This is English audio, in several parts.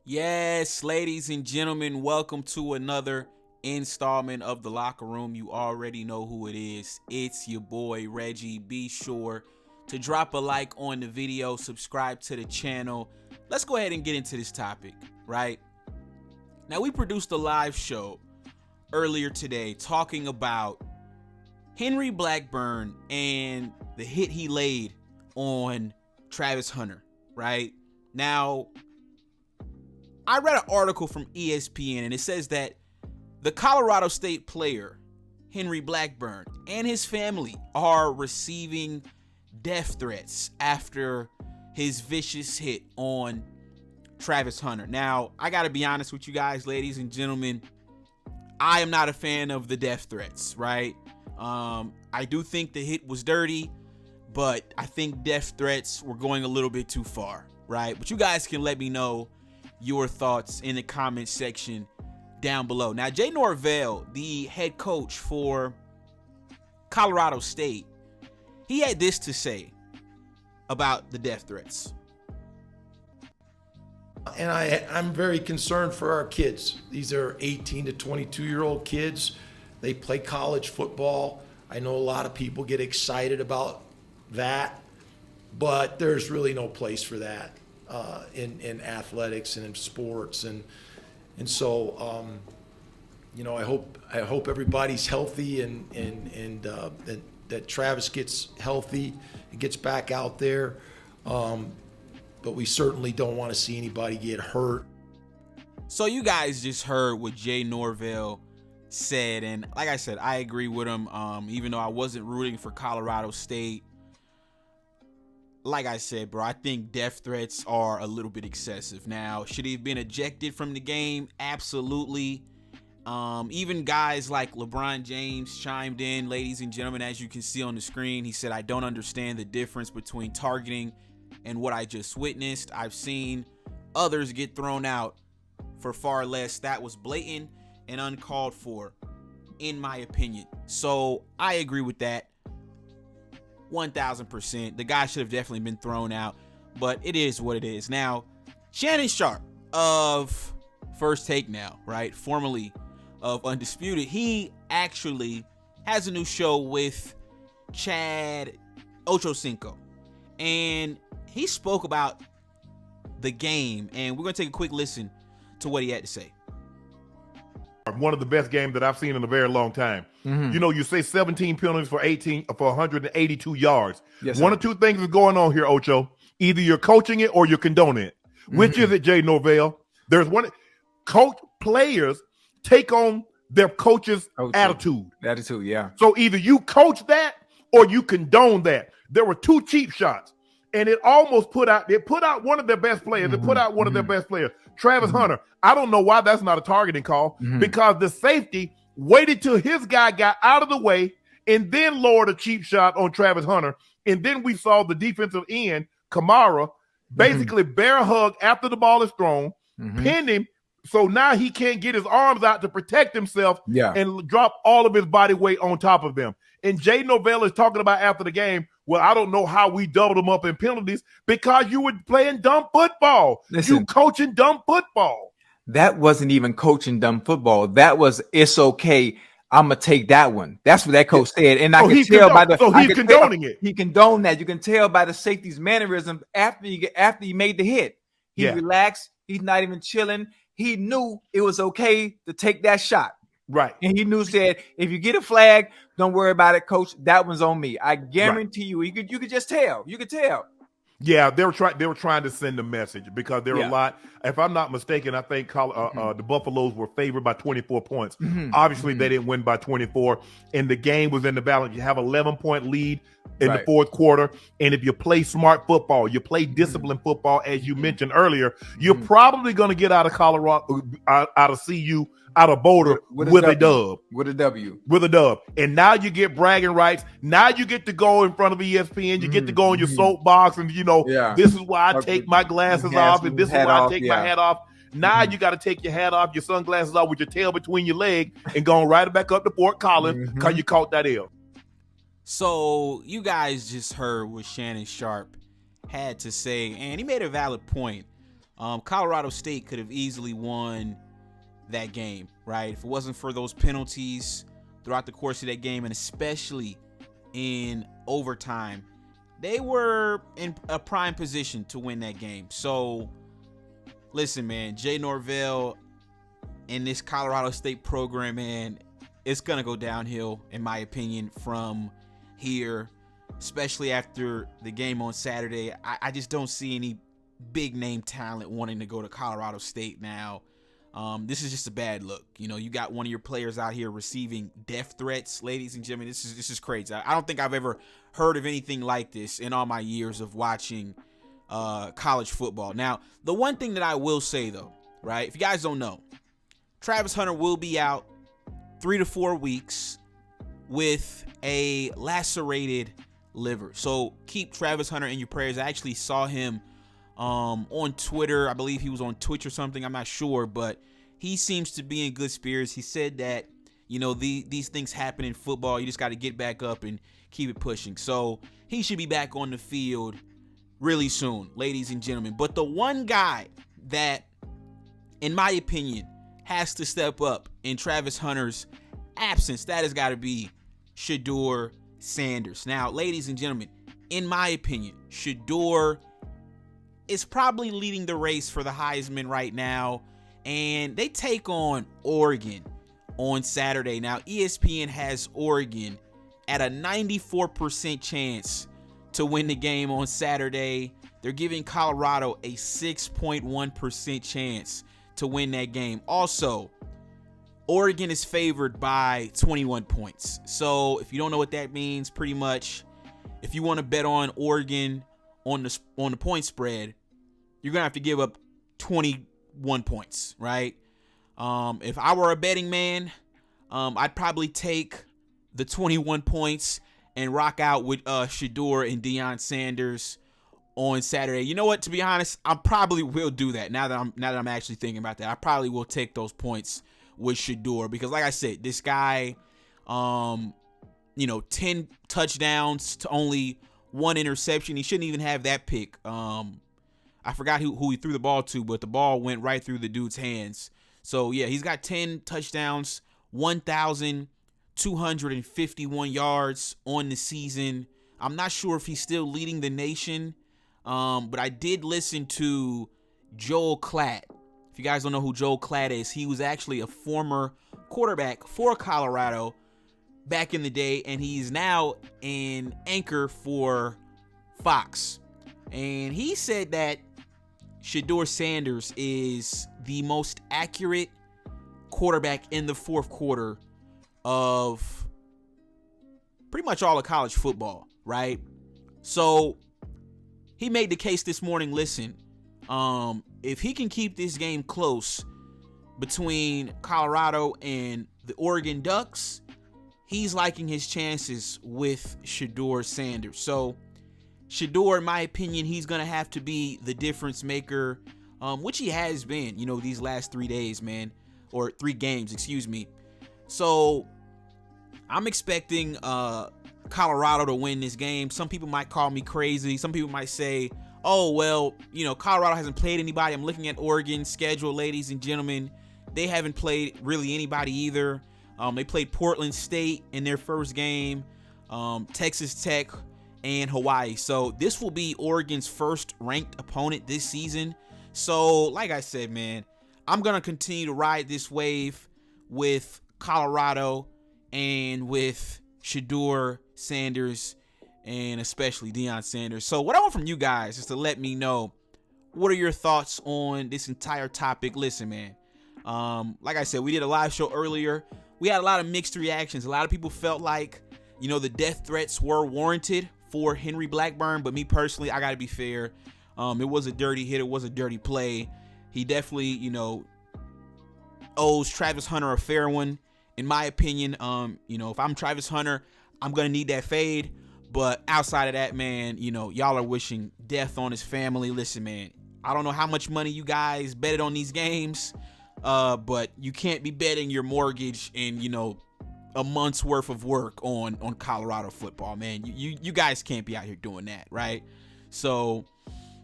Yes, ladies and gentlemen, welcome to another installment of The Locker Room. You already know who it is. It's your boy, Reggie. Be sure to drop a like on the video, subscribe to the channel. Let's go ahead and get into this topic, right? Now, we produced a live show earlier today talking about Henry Blackburn and the hit he laid on Travis Hunter, right? Now, I read an article from ESPN and it says that the Colorado State player, Henry Blackburn, and his family are receiving death threats after his vicious hit on Travis Hunter. Now, I got to be honest with you guys, ladies and gentlemen. I am not a fan of the death threats, right? I do think the hit was dirty, but I think death threats were going a little bit too far, right? But you guys can let me know your thoughts in the comment section down below. Now, Jay Norvell, the head coach for Colorado State, he had this to say about the death threats. And I'm very concerned for our kids. These are 18 to 22-year-old kids. They play college football. I know a lot of people get excited about that, but there's really no place for that in athletics and in sports. And so, I hope everybody's healthy and that Travis gets healthy and gets back out there. But we certainly don't want to see anybody get hurt. So you guys just heard what Jay Norvell said, and like I said, I agree with him. Even though I wasn't rooting for Colorado State, like I said, bro, I think death threats are a little bit excessive. Now, should he have been ejected from the game? Absolutely. Even guys like LeBron James chimed in, ladies and gentlemen, as you can see on the screen. He said, "I don't understand the difference between targeting and what I just witnessed. I've seen others get thrown out for far less. That was blatant and uncalled for, in my opinion." So I agree with that 1000%. The guy should have definitely been thrown out, but it is what it is. Now, Shannon Sharp of First Take now, right? Formerly of Undisputed. He actually has a new show with Chad Ochocinco. And he spoke about the game, and we're going to take a quick listen to what he had to say. One of the best games that I've seen in a very long time. Mm-hmm. You know, you say 17 penalties for 182 yards. Yes, one of two things is going on here, Ocho. Either you're coaching it or you're condoning it. Mm-hmm. Which is it, Jay Norvell? There's one. Players take on their coach's attitude. Attitude, yeah. So either you coach that or you condone that. There were two cheap shots, and it almost put out one of their best players. Mm-hmm. It put out one of their best players, Travis Hunter. I don't know why that's not a targeting call, because the safety waited till his guy got out of the way and then lowered a cheap shot on Travis Hunter. And then we saw the defensive end, Kamara, basically bear hug after the ball is thrown, pin him. So now he can't get his arms out to protect himself and drop all of his body weight on top of them. And Jay Norvell is talking about after the game, well, I don't know how we doubled them up in penalties because you were playing dumb football. Listen, you coaching dumb football. That wasn't even coaching dumb football. That was, it's okay, I'm going to take that one. That's what that coach said. And I can tell by the... So he's condoning it. He condoned that. You can tell by the safety's mannerism after he made the hit. He relaxed. He's not even chilling. He knew it was okay to take that shot. Right. And he knew, said, if you get a flag, don't worry about it, coach. That one's on me. I guarantee you could just tell. You could tell. Yeah, they were trying to send a message because there were a lot. If I'm not mistaken, I think the Buffaloes were favored by 24 points. Obviously, they didn't win by 24, and the game was in the balance. You have 11-point lead in the fourth quarter, and if you play smart football, you play disciplined football, as you mentioned earlier, you're probably going to get out of Colorado, out of CU, out of Boulder with a dub. With a W. With a dub. And now you get bragging rights. Now you get to go in front of ESPN. You get to go on your soapbox and, this is why I take my glasses off and this is why I take my hat off. Now you got to take your hat off, your sunglasses off with your tail between your legs and going right back up to Fort Collins because you caught that L. So you guys just heard what Shannon Sharp had to say, and he made a valid point. Colorado State could have easily won that game, right? If it wasn't for those penalties throughout the course of that game, and especially in overtime, they were in a prime position to win that game. So, listen, man, Jay Norvell and this Colorado State program, man, it's going to go downhill, in my opinion, from here, especially after the game on Saturday. I just don't see any big name talent wanting to go to Colorado State now. This is just a bad look. You know, you got one of your players out here receiving death threats, ladies and gentlemen. This is crazy. I don't think I've ever heard of anything like this in all my years of watching college football. Now, the one thing that I will say, though, right, if you guys don't know, Travis Hunter will be out 3 to 4 weeks with a lacerated liver. So keep Travis Hunter in your prayers. I actually saw him on Twitter. I believe he was on Twitch or something. I'm not sure, but he seems to be in good spirits. He said that, you know, these things happen in football. You just got to get back up and keep it pushing. So he should be back on the field really soon, ladies and gentlemen. But the one guy that, in my opinion, has to step up in Travis Hunter's absence, that has got to be Shedeur Sanders. Now, ladies and gentlemen, in my opinion, Shedeur is probably leading the race for the Heisman right now, and they take on Oregon on Saturday. Now, ESPN has Oregon at a 94% chance to win the game on Saturday. They're giving Colorado a 6.1% chance to win that game. Also, Oregon is favored by 21 points. So if you don't know what that means, pretty much, if you want to bet on Oregon on the point spread, you're gonna have to give up 21 points, right? If I were a betting man, I'd probably take the 21 points and rock out with Shedeur and Deion Sanders on Saturday. You know what? To be honest, I probably will do that. Now that I'm actually thinking about that, I probably will take those points with Shedeur, because, like I said, this guy, 10 touchdowns to only 1 interception. He shouldn't even have that pick. I forgot who he threw the ball to, but the ball went right through the dude's hands. So yeah, he's got 10 touchdowns, 1,251 yards on the season. I'm not sure if he's still leading the nation. But I did listen to Joel Klatt. If you guys don't know who Joel Klatt is, he was actually a former quarterback for Colorado back in the day, and he's now an anchor for Fox. And he said that Shedeur Sanders is the most accurate quarterback in the fourth quarter of pretty much all of college football, right? So he made the case this morning. Listen, if he can keep this game close between Colorado and the Oregon Ducks, he's liking his chances with Shedeur Sanders. So Shedeur, in my opinion, he's going to have to be the difference maker, which he has been, these last 3 days, man, or 3 games, excuse me. So I'm expecting Colorado to win this game. Some people might call me crazy. Some people might say, oh, well, Colorado hasn't played anybody. I'm looking at Oregon's schedule, ladies and gentlemen. They haven't played really anybody either. They played Portland State in their first game, Texas Tech, and Hawaii. So this will be Oregon's first ranked opponent this season. So like I said, man, I'm going to continue to ride this wave with Colorado and with Shedeur Sanders and especially Deion Sanders. So what I want from you guys is to let me know, what are your thoughts on this entire topic? Listen, man, like I said, we did a live show earlier. We had a lot of mixed reactions. A lot of people felt like, the death threats were warranted for Henry Blackburn, but me personally, I got to be fair. It was a dirty hit. It was a dirty play. He definitely, owes Travis Hunter a fair one, in my opinion. If I'm Travis Hunter, I'm going to need that fade. But outside of that, man, y'all are wishing death on his family. Listen, man, I don't know how much money you guys betted on these games, but you can't be betting your mortgage and, a month's worth of work on Colorado football, man. You guys can't be out here doing that, right? So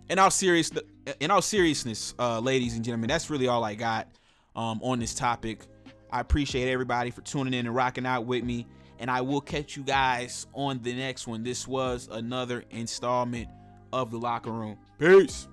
in all seriousness, ladies and gentlemen, that's really all I got on this topic. I appreciate everybody for tuning in and rocking out with me, and I will catch you guys on the next one. This was another installment of The Locker Room. Peace.